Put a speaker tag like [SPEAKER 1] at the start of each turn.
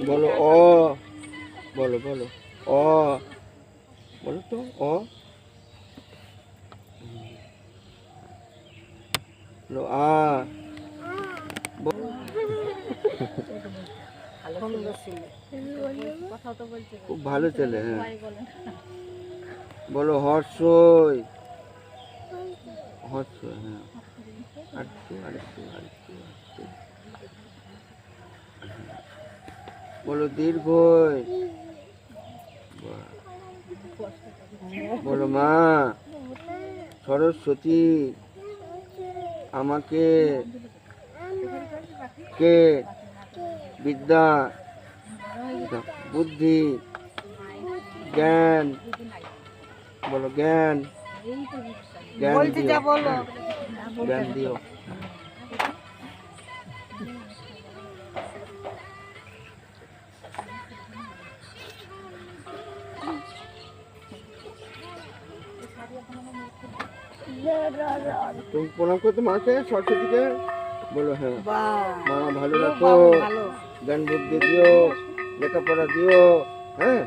[SPEAKER 1] বলো অ, বলো বলো অ, বলো তো অ, বলো আ, খুব ভালো ছেলে। হ্যাঁ বলো হর্ষই, হর্ষই। হ্যাঁ আরেকটু আরেকটু আরেকটু আরেকটু। বলো দীর্ঘই, বলো মা সরস্বতী আমাকে কে বিদ্যা বুদ্ধি জ্ঞান, বলো জ্ঞান, জ্ঞান দিও, জ্ঞান দিও। তুমি প্রণাম করতে মাকে সরস্বতীকে, বলো হ্যাঁ মা ভালো রাখো, জ্ঞান বুদ্ধি দিও, লেখাপড়া দিও। হ্যাঁ